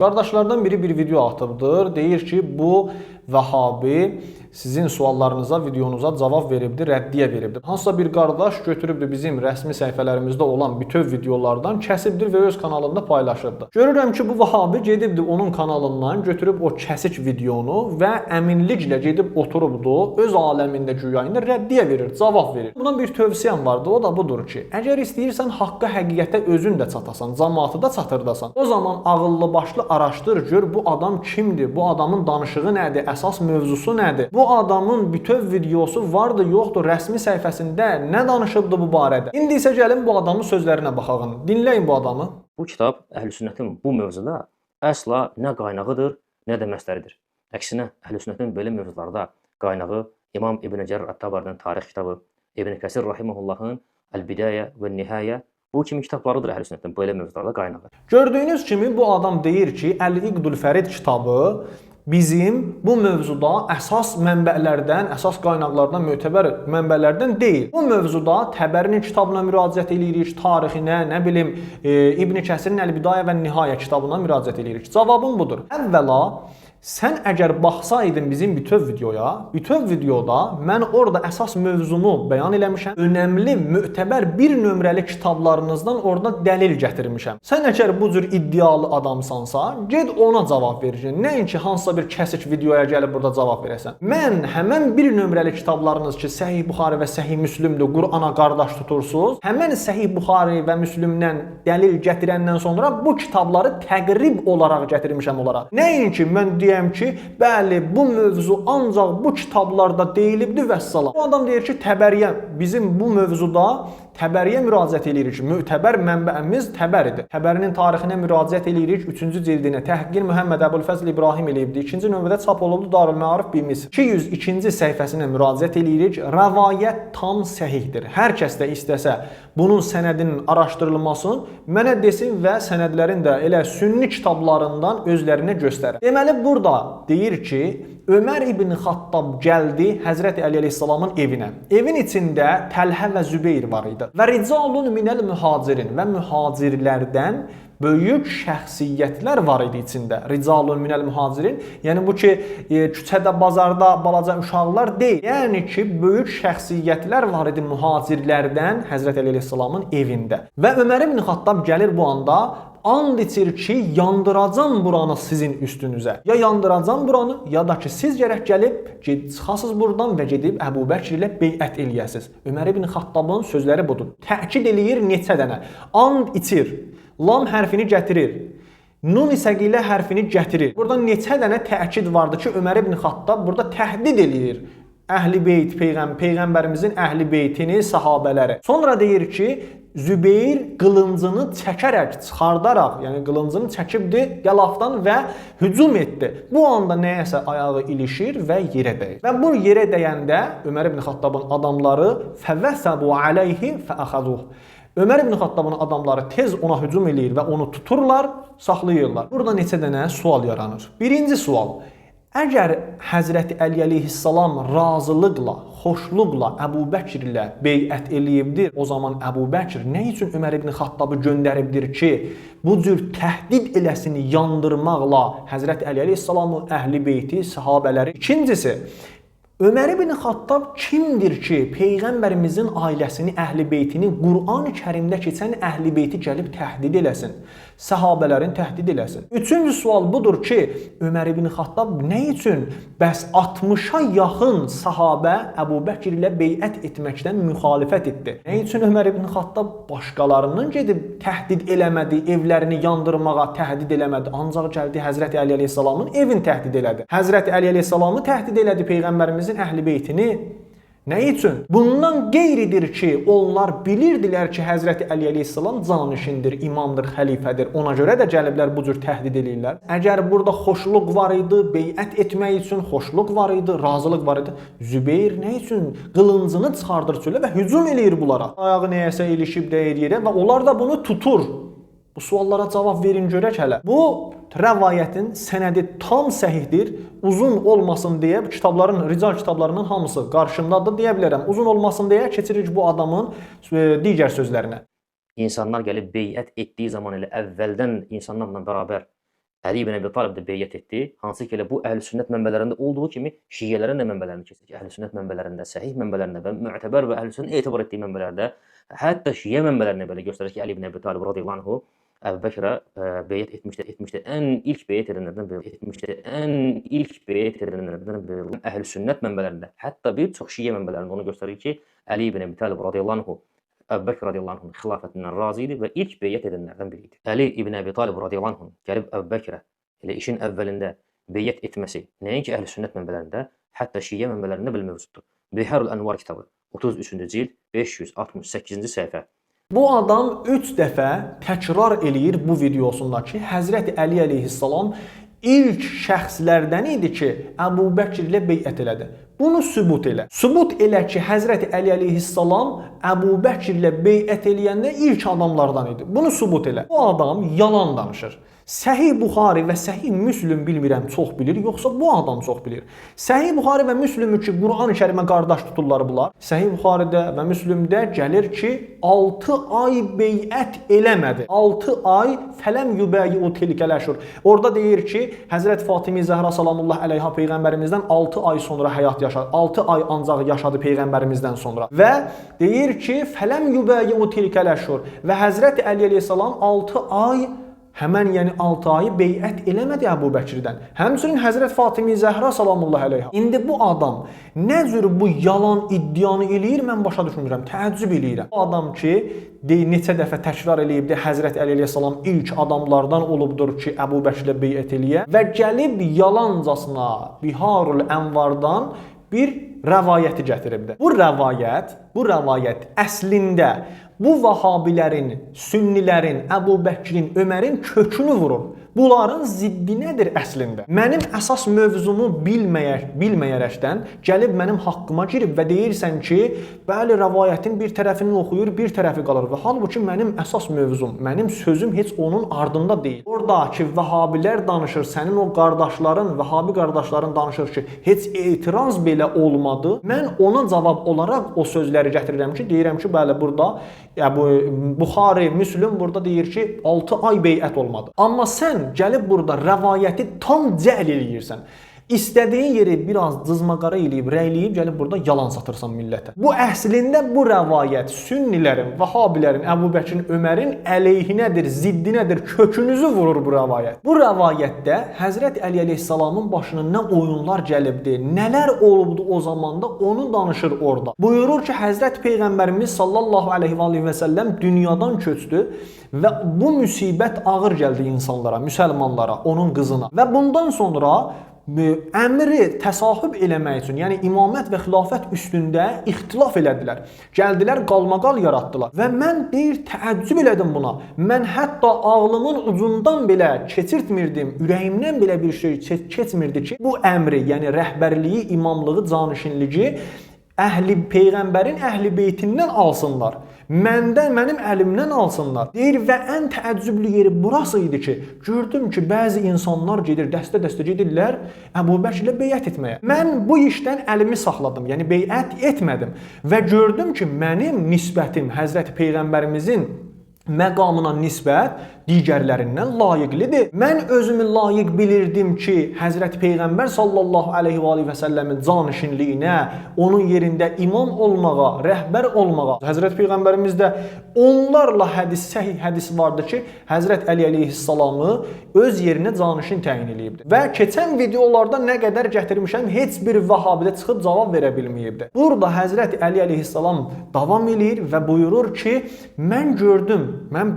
Qardaşlardan biri bir video atıbdır. Deyir ki, bu Vəhabi sizin suallarınıza, videonuza cavab veribdir, rəddiyə veribdir. Hansısa bir qardaş götürübdür bizim rəsmi səhifələrimizdə olan bütöv videolardan kəsibdir və öz kanalında paylaşırdı. Görürəm ki, bu Vəhabi gedibdir onun kanalından götürüb o kəsik videonu və əminliklə gedib oturubdu, öz aləmində güyayında rəddiyə verir, cavab verir. Bundan bir tövsiyəm vardı, o da budur ki, əgər istəyirsən haqqa, həqiqətə özün də çatasan, cəmaatı da çatırdasan, o zaman ağıllı başlı araşdır, gör bu adam kimdir, bu adamın danışığı nədir, əsas mövzusu nədir? Bu adamın bütöv videosu vardı, yoxdur, rəsmi səhifəsində nə danışıbdı bu barədə? İndi isə gəlin bu adamın sözlərinə baxaq. Dinləyin bu adamı. Bu kitab Əhl-i-Sünnətin bu mövzuda əsla nə qaynağıdır, nə də məsləridir. Əksinə, Əhl-i-Sünnətin belə mövzularda qaynağı İmam İbn Cərir Ət-Təbarinin tarix kitabı, İbn Kəsir Rahimehullahın Əl-Bidayə və Nihayə bu kimi kitablarıdır Əhl-i-Sünnətin belə mövzularda qaynağı. Gördüyünüz kimi bu adam deyir ki, Əl-İqdül Fərid kitabı bizim bu mövzuda əsas mənbələrdən, əsas qaynaqlardan, mötəbər mənbələrdən deyil. Bu mövzuda Təbərinin kitabına müraciət edirik, tarixinə, nə bilim, İbn Kəsirin Əl-Bidayə və Nihayə kitabına müraciət edirik. Cavabım budur. Əvvəla, sən əgər baxsaydın bizim bütöv videoda mən orada əsas mövzumu bəyan eləmişəm. Önəmli, mötəbər bir nömrəli kitablarınızdan orada dəlil gətirmişəm. Sən əgər bu cür iddialı adamsansa, get ona cavab verirsən. Nəinki hansısa bir kəsik videoya gəlib burada cavab verəsən. Mən həmən bir nömrəli kitablarınız ki, Səhih Buxari və Səhih Müslimdir, Qur'ana qardaş tutursunuz. Həmən Səhih Buxari və Müslimdən dəlil gətirəndən sonra bu kitabları təqrib olaraq gətirmişəm olaraq. Nəinki mən deyəm ki, bəli, bu mövzu ancaq bu kitablarda deyilibdir vəssalam. Bu adam deyir ki, Təbəriyə, bizim bu mövzuda Təbəriyə müraciət edirik ki, mötəbər mənbəimiz Təbəridir. Təbərinin tarixinə müraciət edirik, 3-cü cildinə. Təhqir Muhammed Əbülfəzl İbrahim eləyibdir. 2-ci növbədə çap olundu Darül Məarif bi Misr. 202-ci səhifəsinə müraciət edirik. Rəvayət tam səhihdir. Hər kəs də istəsə bunun sənədinin araşdırılmasını mənə desin və sənədlərin də elə sünni kitablarından özlərinə göstərir. Deməli, burada deyir ki, Ömər ibn Xattab gəldi Həzrəti Əli əleyhissalamın evinə. Evin içində Təlhə və Zübeyir var idi. Və ricalun minəl mühacirin və mühacirlərdən böyük şəxsiyyətlər var idi içində. Ricalun minəl mühacirin, yəni bu ki, küçədə, bazarda balaca uşaqlar deyil. Yəni ki, böyük şəxsiyyətlər var idi mühacirlərdən Həzrəti Əli əleyhissalamın evində. Və Ömər ibn Xattab gəlir bu anda, and içir ki, yandıracam buranı sizin üstünüzə. Ya yandıracam buranı, ya da ki, siz gərək gəlib, çıxasınız buradan və gedib Əbu Bəkr ilə beyət eləyəsiniz. Ömər ibn Xattabın sözləri budur. Təkid eləyir neçə dənə. And içir. Lam hərfini gətirir. Nun səqilə hərfini gətirir. Burada neçə dənə təkid vardı ki, Ömər ibn Xattab burada təhdid eləyir. Əhl-i Beyt, Peyğəmbərimizin Əhl-i Beytini, sahabələri. Sonra deyir ki, Zübeyir qılıncını çəkərək, çıxardaraq, yəni qılıncını çəkibdi qəlafdan və hücum etdi. Bu anda nəyəsə ayağı ilişir və yerə dəyir. Və bu yerə dəyəndə Ömər ibn Xattabın adamları fəvəsəbu aleyhi fəəxəzuh. Ömər ibn Xattabın adamları tez ona hücum eləyir və onu tuturlar, saxlayırlar. Burada neçə dənə sual yaranır. Birinci sual. Əgər Həzrəti Əli əleyhissalam razılıqla, xoşluqla Əbu Bəkr ilə beyət eləyibdir, o zaman Əbu Bəkr nə üçün Ömər ibn Xattabı göndəribdir ki, bu cür təhdid eləsini yandırmaqla Həzrəti Əli əleyhissalamı, Əhl-i Beyti, sahabələri. İkincisi, Ömər ibn Xattab kimdir ki, Peyğəmbərimizin ailəsini, Əhl-i Beytini, Qur'an-ı Kərimdə keçən Əhl-i Beyti gəlib təhdid eləsin, səhabələrin təhdid eləsin. Üçüncü sual budur ki, Ömər ibn Xattab nə üçün bəs 60-a yaxın sahabə Əbu Bəkr ilə beyət etməkdən müxalifət etdi? Nə üçün Ömər ibn Xattab başqalarının gedib təhdid eləmədi, evlərini yandırmağa təhdid eləmədi, ancaq gəldi Həzrəti Əli əleyhissalamın evini təhdid elədi. Həzrəti Əli əleyhissalamı təhdid elədi, Peyğəmbərimizin Əhl-i Beytini. Nə üçün? Bundan qeyridir ki, onlar bilirdilər ki, Həzrəti Əli əleyhissalam canişindir, imamdır, xəlifədir. Ona görə də gəliblər bu cür təhdid edirlər. Əgər burada xoşluq var idi, beyət etmək üçün xoşluq var idi, razılıq var idi, Zübeyir nə üçün qılıncını çıxardır çölə və hücum eləyir bunlara? Ayağı nəyəsə ilişib dəyir yerə və onlar da bunu tutur. Bu suallara cavab verin görək hələ. Bu rəvayətin sənədi tam səhihdir. Uzun olmasın deyə kitabların, rical kitablarının hamısı qarşımdadır deyə bilərəm. Uzun olmasın deyə keçirik bu adamın digər sözlərinə. İnsanlar gəlib beyət etdiyi zaman elə əvvəldən insanlarla bərabər Əli ibn Əbi Talib də beyyət etdi. Hansı ki, elə bu Əhlüsünnət mənbələrində olduğu kimi Şiələrin də mənbələrini keçir. Əhlüsünnət mənbələrində, səhih mənbələrində və müətəbər və Əhlüsünnətin etibar etdiyi mənbələrdə, hətta Şiə mənbələrində belə göstərir ki, Əli ibn Əbi Talib radiyallahu anhu Əbu Bəkrə beyyət etmişdi. Ən ilk beyyət edənlərdən biri Əhlüsünnət mənbələrində, hətta bir çox Şiə mənbələrində onu göstərir ki, Əli ibn Əbi Talib radiyallahu anhu Əbu Bəkr radiyallahu anhun xilafətindən razı idi və ilk beyyət edənlərdən biri idi. Əli ibn Əbi Talib radiyallahu anhun gəlib Əbu Bəkrə elə işin əvvəlində beyyət etməsi nəinki Əhlüsünnət mənbələrində, hətta Şiə mənbələrində belə mövcuddur. Biharul Ənvar kitabı 33-cü cild 568-ci səhifə. Bu adam 3 dəfə təkrar eləyir bu videosunda ki, Həzrəti Əli əleyhissalam ilk şəxslərdən idi ki, Əbu Bəkr ilə beyət elədi. Bunu sübut elə. Sübut elə ki, Həzrəti Əli əleyhissalam Əbu Bəkr ilə beyət eləyəndə ilk adamlardan idi. Bunu sübut elə. Bu adam yalan danışır. Səhih Buxari və Səhih Müslim bilmirəm çox bilir, yoxsa bu adam çox bilir. Səhih Buxari və Müslümü ki, Qur'an-ı Kərimə qardaş tuturlar bunlar. Səhih Buxaridə və Müslümdə gəlir ki, 6 ay beyət eləmədi. 6 ay fələm yubəyi tilkələşur. Orada deyir ki, Həzrət Fatimi Zəhra salamullah əleyha peyğəmbərimizdən 6 ay sonra həyat yaşadı. 6 ay ancaq yaşadı peyğəmbərimizdən sonra. Və deyir ki, fələm yubəyi tilkələşur və Həzrət Əli əleyhissalam 6 ay həmən yəni 6 ayı beyət eləmədi Əbu Bəkirdən. Həmçinin Həzrət Fatimi Zəhra salamullah əleyha. İndi bu adam nə cür bu yalan iddianı eləyir, mən başa düşmürəm, təəccüb eləyirəm. Bu adam ki, neçə dəfə təkrar eləyibdi, Həzrət Əli əleyhissalam ilk adamlardan olubdur ki, Əbu Bəkirlə beyət eləyə və gəlib yalancasına Biharul Ənvardan bir rəvayəti gətiribdi. Bu rəvayət əslində bu Vahabilərin, Sünnilərin, Əbu Bəkrin, Ömərin kökünü vurur. Bunların ziddi nədir əslində? Mənim əsas mövzumu bilməyərəkdən gəlib mənim haqqıma girib və deyirsən ki, bəli, rəvayətin bir tərəfini oxuyur, bir tərəfi qalır və halbuki mənim əsas mövzum, mənim sözüm heç onun ardında deyil. Oradakı Vəhabilər danışır, sənin o qardaşların, Vəhabi qardaşların danışır ki, heç etiraz belə olmadı. Mən ona cavab olaraq o sözləri gətirirəm ki, deyirəm ki, bəli, burada Buxari, Müslim burada deyir ki, 6 ay beyət olmadı. Amma sən gəlib burada rəvayəti tam cəhl eləyirsən. İstədiyin yeri biraz cızmaqara eləyib, rəyləyib, gəlib burada yalan satırsan millətə. Bu əslində bu rəvayət Sünnilərin, Vahabilərin, Əbu Bəkrin, Ömərin əleyhinədir, ziddinədir, kökünüzü vurur bu rəvayət. Bu rəvayətdə Həzrət Əli əleyhissalamın başına nə oyunlar gəlibdi, nələr olubdu o zamanda, onu danışır orada. Buyurur ki, Həzrət Peyğəmbərimiz sallallahu aleyhi və səlləm dünyadan köçdü və bu müsibət ağır gəldi insanlara, müsəlmanlara, onun qızına. Və bundan sonra əmri təsahüb eləmək üçün, yəni imamət və xilafət üstündə ixtilaf elədilər. Gəldilər, qalmaqal yaratdılar. Və mən təəccüb elədim buna. Mən hətta ağlımın ucundan belə keçirtmirdim, ürəyimdən belə bir şey keçmirdi ki, bu əmri, yəni rəhbərliyi, imamlığı, canişinliyi Peyğəmbərin əhli beytindən alsınlar. Mənim əlimdən alsınlar. Deyir və ən təəccüblü yeri burası idi ki, gördüm ki, bəzi insanlar gedir, dəstə-dəstə gedirlər Əbu Bəkirlə beyət etməyə. Mən bu işdən əlimi saxladım, yəni beyət etmədim və gördüm ki, mənim nisbətim Həzrəti Peyğəmbərimizin məqamına nisbət digərlərindən layiqlidir. Mən özümü layiq bilirdim ki, Həzrət Peyğəmbər sallallahu aleyhi və səlləmin canişinliyinə, onun yerində imam olmağa, rəhbər olmağa. Həzrət Peyğəmbərimizdə onlarla səhih hədis vardı ki, Həzrət Əli əleyhissalamı öz yerinə canişin təyin edibdi. Və keçən videolarda nə qədər gətirmişəm, heç bir Vəhabidə çıxıb cavab verə bilməyibdi. Burada Həzrət Əli əleyhissalam davam edir və buyurur ki, mən gördüm, mən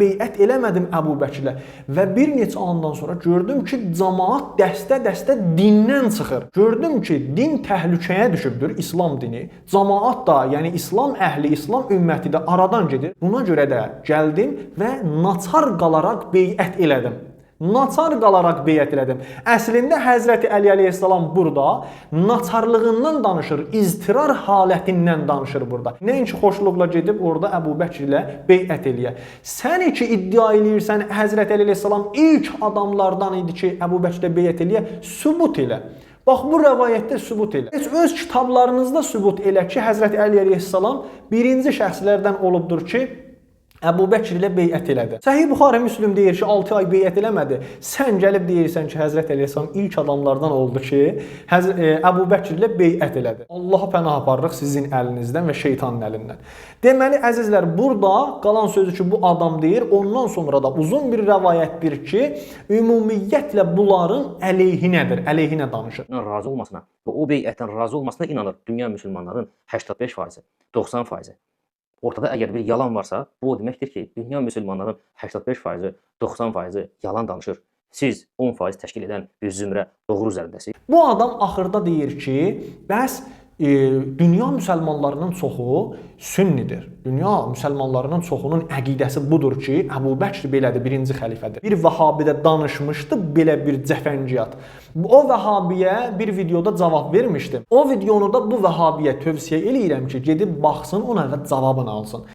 beyət eləmədim Əbu Bəkirlə və bir neçə andan sonra gördüm ki, cəmaat dəstə-dəstə dindən çıxır. Gördüm ki, din təhlükəyə düşübdür, İslam dini. Cəmaat da, yəni İslam əhli, İslam ümməti də aradan gedir. Buna görə də gəldim və naçar qalaraq beyət elədim. Naçar qalaraq beyət elədim. Əslində Həzrəti Əli əleyhissalam burada naçarlığından danışır, iztirar halətindən danışır burada. Nəinki xoşluqla gedib orada Əbu Bəkir ilə beyət eləyə. Sən ki iddia eləyirsən Həzrəti Əli əleyhissalam ilk adamlardan idi ki, Əbu Bəkirlə beyət eləyə, sübut elə. Bax, bu rəvayətdə sübut elə. Heç öz kitablarınızda sübut elə ki, Həzrəti Əli əleyhissalam birinci şəxslərdən olubdur ki, Əbu Bəkr ilə beyət elədi. Səhih Buxari Müslim deyir ki, 6 ay beyət eləmədi. Sən gəlib deyirsən ki, Həzrət Əleyhisselam ilk adamlardan oldu ki, Əbu Bəkr ilə beyət elədi. Allaha pənah aparırıq sizin əlinizdən və şeytanın əlindən. Deməli, əzizlər, burada qalan sözü ki, bu adam deyir, ondan sonra da uzun bir rəvayətdir ki, ümumiyyətlə bunların əleyhinədir, əleyhinə danışır. Razı olmasına və o beyətdən razı olmasına inanır dünya müsəlmanların 85%, 90%. Ortada əgər bir yalan varsa, bu o deməkdir ki, dünya müsəlmanların 85%, 90%, yalan danışır. Siz 10% təşkil edən bir zümrə doğru üzərindəsiniz. Bu adam axırda deyir ki, bəs dünya müsəlmanlarının çoxu sünnidir. Dünya müsəlmanlarının çoxunun əqidəsi budur ki, Əbu Bəkr belədir, birinci xəlifədir. Bir vəhabidə danışmışdı belə bir cəfəngiyat. O vəhabiyə bir videoda cavab vermişdim. O videonu da bu vəhabiyə tövsiyə eləyirəm ki, gedib baxsın, ona və cavabını alsın.